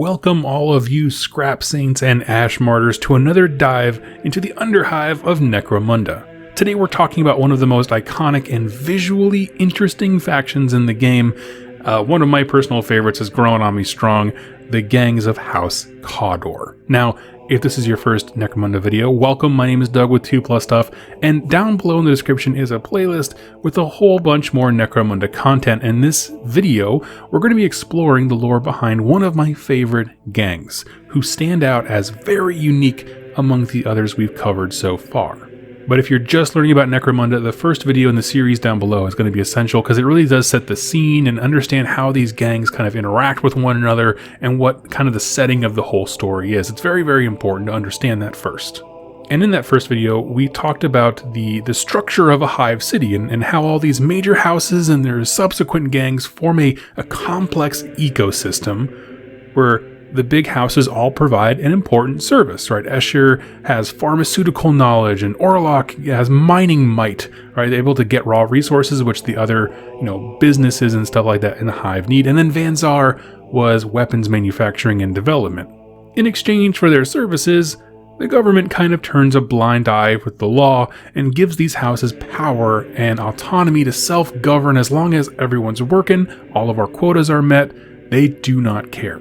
welcome all of you Scrap Saints and Ash Martyrs to another dive into the Underhive of Necromunda. Today we're talking about one of the most iconic and visually interesting factions in the game. One of my personal favorites is growing on me strong, the gangs of House Cawdor. Now, if this is your first Necromunda video, welcome. My name is Doug with 2+ Stuff, and down below in the description is a playlist with a whole bunch more Necromunda content. In this video, we're going to be exploring the lore behind one of my favorite gangs, who stand out as very unique among the others we've covered so far. But if you're just learning about Necromunda, the first video in the series down below is going to be essential because it really does set the scene and understand how these gangs kind of interact with one another and what kind of the setting of the whole story is. It's very, very important to understand that first. And in that first video, we talked about the structure of a hive city and how all these major houses and their subsequent gangs form a complex ecosystem where the big houses all provide an important service, right? Escher has pharmaceutical knowledge, and Orlok has mining might, right? They're able to get raw resources, which the other, businesses and stuff like that in the hive need. And then Vanzar was weapons manufacturing and development. In exchange for their services, the government kind of turns a blind eye with the law and gives these houses power and autonomy to self-govern as long as everyone's working, all of our quotas are met, they do not care.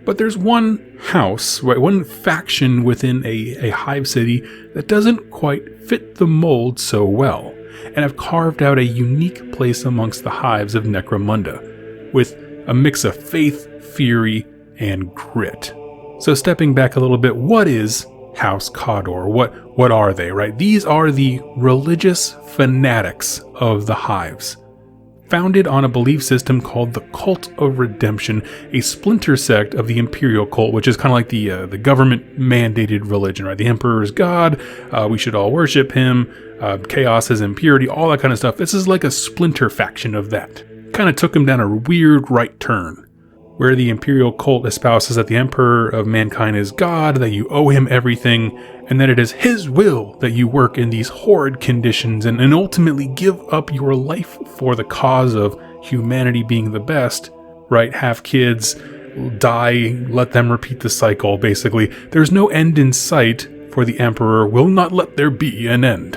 But there's one house, right, one faction within a hive city that doesn't quite fit the mold so well, and have carved out a unique place amongst the hives of Necromunda, with a mix of faith, fury, and grit. So stepping back a little bit, what is House Cawdor? What are they, right? These are the religious fanatics of the hives. Founded on a belief system called the Cult of Redemption, a splinter sect of the Imperial Cult, which is kind of like the government-mandated religion, right? The Emperor is God, we should all worship him, chaos is impurity, all that kind of stuff. This is like a splinter faction of that. Kind of took him down a weird right turn, where the Imperial Cult espouses that the Emperor of mankind is God, that you owe him everything, and that it is his will that you work in these horrid conditions and ultimately give up your life for the cause of humanity being the best, right? Have kids, die, let them repeat the cycle, basically. There's no end in sight, for the Emperor will not let there be an end.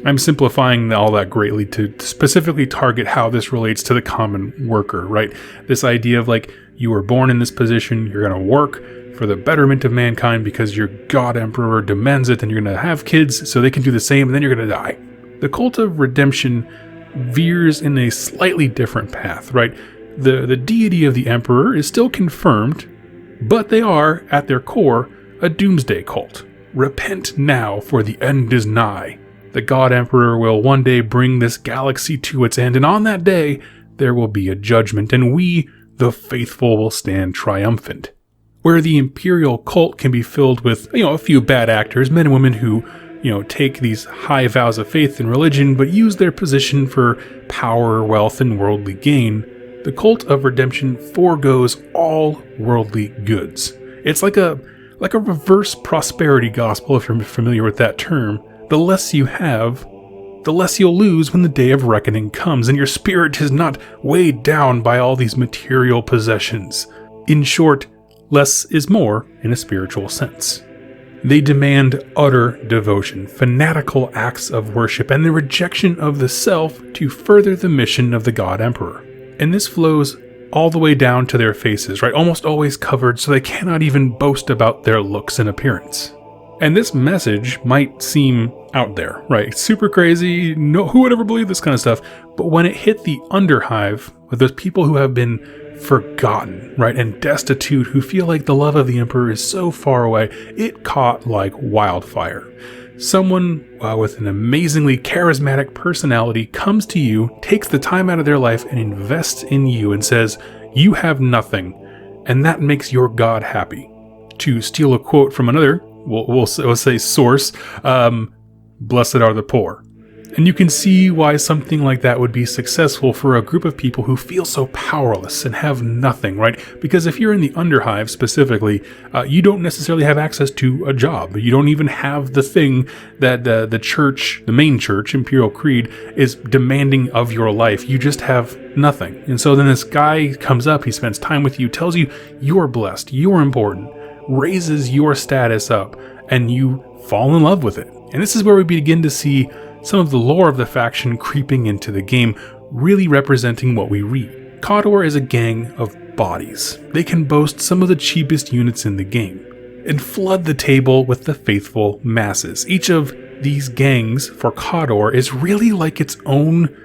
I'm simplifying all that greatly to specifically target how this relates to the common worker, right? This idea of like, you were born in this position, you're going to work for the betterment of mankind because your God Emperor demands it, and you're going to have kids so they can do the same, and then you're going to die. The Cult of Redemption veers in a slightly different path, right? The deity of the Emperor is still confirmed, but they are, at their core, a doomsday cult. Repent now, for the end is nigh. The God Emperor will one day bring this galaxy to its end, and on that day, there will be a judgment, and we, the faithful, will stand triumphant. Where the Imperial Cult can be filled with, a few bad actors, men and women who, take these high vows of faith and religion, but use their position for power, wealth, and worldly gain, the Cult of Redemption forgoes all worldly goods. It's like a reverse prosperity gospel, if you're familiar with that term. The less you have, the less you'll lose when the day of reckoning comes, and your spirit is not weighed down by all these material possessions. In short, less is more in a spiritual sense. They demand utter devotion, fanatical acts of worship, and the rejection of the self to further the mission of the God Emperor. And this flows all the way down to their faces, right? Almost always covered, so they cannot even boast about their looks and appearance. And this message might seem out there, right? Super crazy, who would ever believe this kind of stuff? But when it hit the Underhive, with those people who have been forgotten, right, and destitute, who feel like the love of the Emperor is so far away, it caught like wildfire. Someone with an amazingly charismatic personality comes to you, takes the time out of their life, and invests in you and says, you have nothing, and that makes your God happy. To steal a quote from another, we'll say source, blessed are the poor. And you can see why something like that would be successful for a group of people who feel so powerless and have nothing, right? Because if you're in the Underhive specifically, you don't necessarily have access to a job. You don't even have the thing that the church, the main church, Imperial Creed, is demanding of your life. You just have nothing. And so then this guy comes up, he spends time with you, tells you you're blessed, you're important, raises your status up, and you fall in love with it. And this is where we begin to see some of the lore of the faction creeping into the game, really representing what we read. Cawdor is a gang of bodies. They can boast some of the cheapest units in the game, and flood the table with the faithful masses. Each of these gangs for Cawdor is really like its own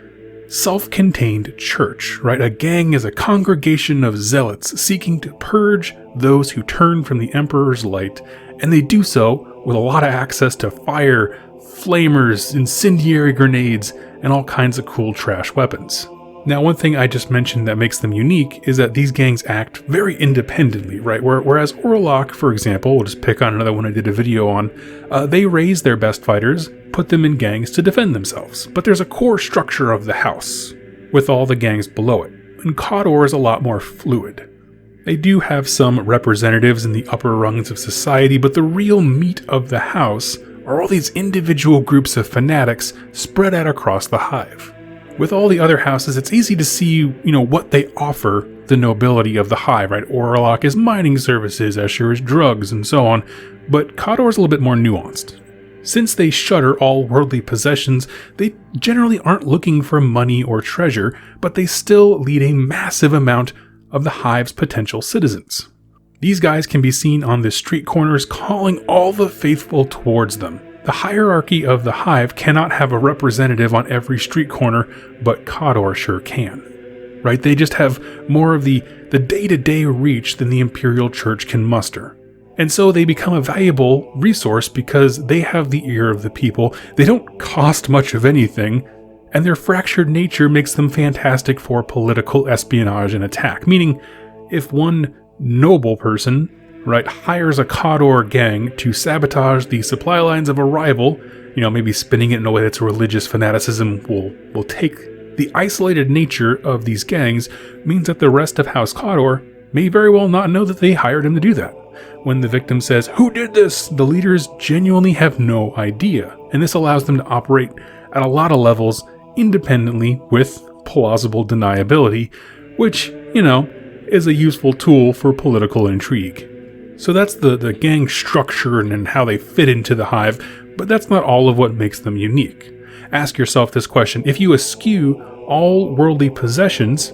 self-contained church, right? A gang is a congregation of zealots seeking to purge those who turn from the Emperor's light, and they do so with a lot of access to fire, flamers, incendiary grenades, and all kinds of cool trash weapons. Now, one thing I just mentioned that makes them unique is that these gangs act very independently, right? Whereas Orlok, for example, we'll just pick on another one I did a video on, they raise their best fighters, put them in gangs to defend themselves. But there's a core structure of the house, with all the gangs below it. And Cawdor is a lot more fluid. They do have some representatives in the upper rungs of society, but the real meat of the house are all these individual groups of fanatics spread out across the hive. With all the other houses, it's easy to see, what they offer the nobility of the hive, right? Orlok is mining services, Escher is drugs, and so on, but Cawdor is a little bit more nuanced. Since they shutter all worldly possessions, they generally aren't looking for money or treasure, but they still lead a massive amount of the hive's potential citizens. These guys can be seen on the street corners calling all the faithful towards them. The hierarchy of the hive cannot have a representative on every street corner, but Cawdor sure can. Right? They just have more of the day-to-day reach than the Imperial Church can muster. And so they become a valuable resource because they have the ear of the people, they don't cost much of anything, and their fractured nature makes them fantastic for political espionage and attack. Meaning, if one noble person, right, hires a Cawdor gang to sabotage the supply lines of a rival, maybe spinning it in a way that's religious fanaticism will take the isolated nature of these gangs, means that the rest of House Cawdor may very well not know that they hired him to do that. When the victim says, "Who did this?" the leaders genuinely have no idea, and this allows them to operate at a lot of levels independently with plausible deniability, which, is a useful tool for political intrigue. So that's the gang structure and how they fit into the hive, but that's not all of what makes them unique. Ask yourself this question: if you eschew all worldly possessions,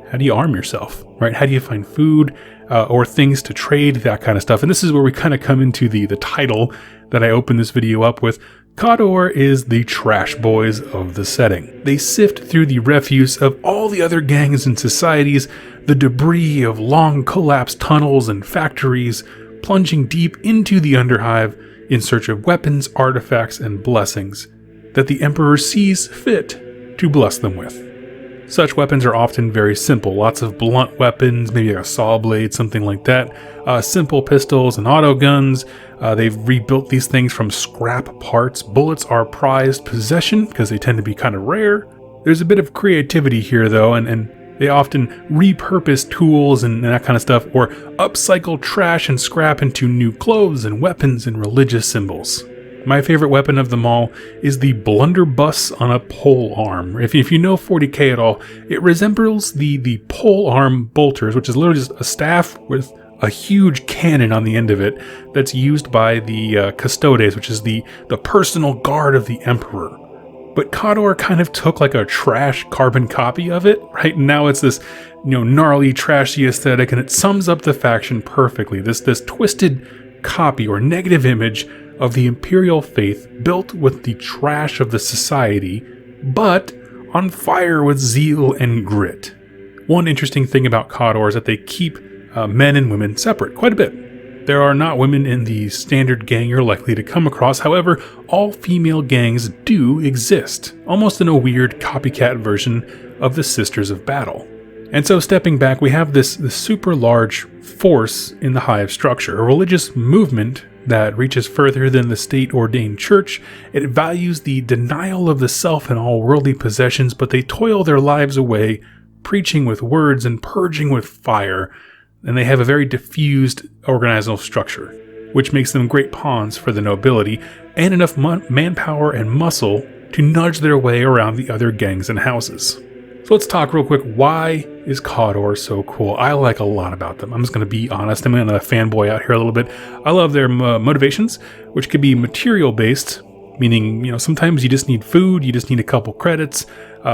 how do you arm yourself, right? How do you find food or things to trade, that kind of stuff? And this is where we kind of come into the title that I opened this video up with. Cawdor is the trash boys of the setting. They sift through the refuse of all the other gangs and societies, the debris of long collapsed tunnels and factories, plunging deep into the Underhive in search of weapons, artifacts, and blessings that the Emperor sees fit to bless them with. Such weapons are often very simple, lots of blunt weapons, maybe a saw blade, something like that, simple pistols and auto guns. They've rebuilt these things from scrap parts. Bullets are prized possession because they tend to be kind of rare. There's a bit of creativity here though, and they often repurpose tools and that kind of stuff, or upcycle trash and scrap into new clothes and weapons and religious symbols. My favorite weapon of them all is the blunderbuss on a pole arm. If you know 40k at all, it resembles the pole arm bolters, which is literally just a staff with a huge cannon on the end of it that's used by the custodes, which is the personal guard of the Emperor. But Cawdor kind of took like a trash carbon copy of it, right? Now it's this, gnarly, trashy aesthetic, and it sums up the faction perfectly. This twisted copy or negative image of the Imperial faith built with the trash of the society, but on fire with zeal and grit. One interesting thing about Cawdor is that they keep men and women separate quite a bit. There are not women in the standard gang you're likely to come across. However, all female gangs do exist, almost in a weird copycat version of the Sisters of Battle. And so stepping back, we have this super large force in the hive structure, a religious movement that reaches further than the state-ordained church. It values the denial of the self and all worldly possessions, but they toil their lives away, preaching with words and purging with fire, and they have a very diffused organizational structure, which makes them great pawns for the nobility, and enough manpower and muscle to nudge their way around the other gangs and houses. So let's talk real quick, why is Cawdor so cool? I like a lot about them. I'm just going to be honest, I'm going to fanboy out here a little bit. I love their motivations, which could be material-based, meaning, sometimes you just need food, you just need a couple credits,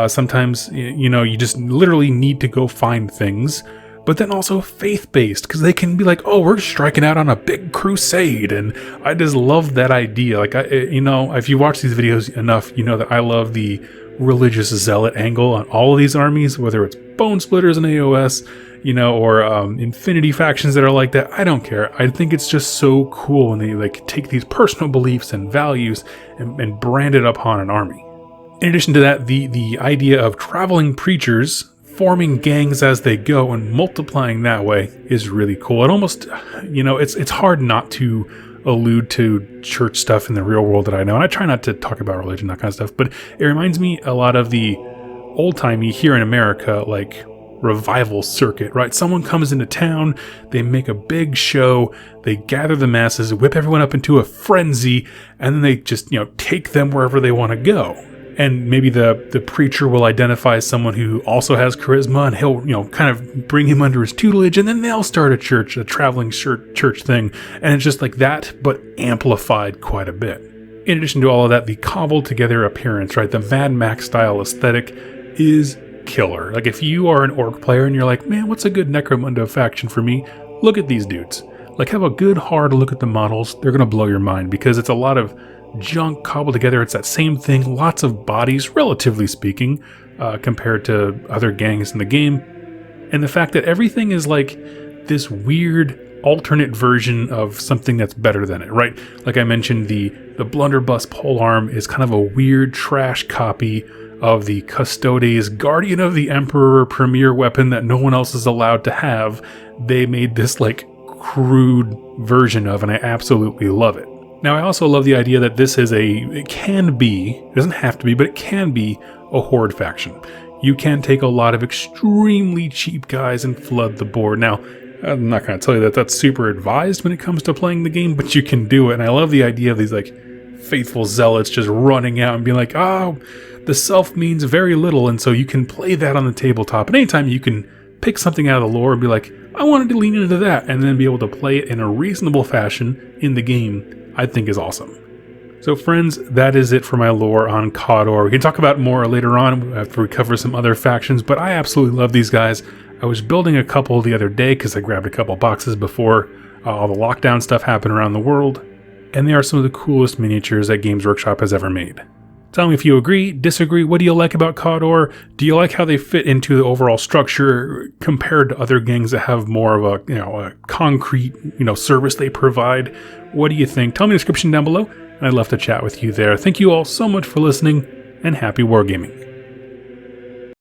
sometimes, you just literally need to go find things. But then also faith-based, because they can be like, oh, we're striking out on a big crusade, and I just love that idea. Like, if you watch these videos enough, you know that I love the religious zealot angle on all of these armies, whether it's Bone Splitters and AOS, or Infinity factions that are like that. I don't care. I think it's just so cool when they take these personal beliefs and values and brand it upon an army. In addition to that, the idea of traveling preachers forming gangs as they go and multiplying that way is really cool. It almost, it's hard not to allude to church stuff in the real world that I know. And I try not to talk about religion, that kind of stuff, but it reminds me a lot of the old-timey here in America, revival circuit, right? Someone comes into town, they make a big show, they gather the masses, whip everyone up into a frenzy, and then they just, take them wherever they want to go. And maybe the preacher will identify someone who also has charisma, and he'll, kind of bring him under his tutelage, and then they'll start a traveling church thing. And it's just like that, but amplified quite a bit. In addition to all of that, the cobbled together appearance, right? The Mad Max style aesthetic is killer. Like, if you are an orc player and you're like, man, what's a good Necromunda faction for me? Look at these dudes. Have a good hard look at the models. They're going to blow your mind, because it's a lot of junk cobbled together. It's that same thing, lots of bodies, relatively speaking, compared to other gangs in the game. And the fact that everything is this weird alternate version of something that's better than it, right? Like I mentioned, the blunderbuss polearm is kind of a weird trash copy of the Custodes Guardian of the Emperor premier weapon that no one else is allowed to have. They made this crude version of, and I absolutely love it. Now, I also love the idea that this is it doesn't have to be, but it can be a horde faction. You can take a lot of extremely cheap guys and flood the board. Now, I'm not going to tell you that that's super advised when it comes to playing the game, but you can do it. And I love the idea of these faithful zealots just running out and being like, oh, the self means very little. And so you can play that on the tabletop. And anytime you can pick something out of the lore and be like, I wanted to lean into that, and then be able to play it in a reasonable fashion in the game, I think is awesome. So friends, that is it for my lore on Cawdor. We can talk about more later on after we cover some other factions, but I absolutely love these guys. I was building a couple the other day because I grabbed a couple boxes before all the lockdown stuff happened around the world, and they are some of the coolest miniatures that Games Workshop has ever made. Tell me if you agree, disagree. What do you like about Cawdor? Do you like how they fit into the overall structure compared to other gangs that have more of a concrete, service they provide? What do you think? Tell me in the description down below, and I'd love to chat with you there. Thank you all so much for listening, and happy wargaming.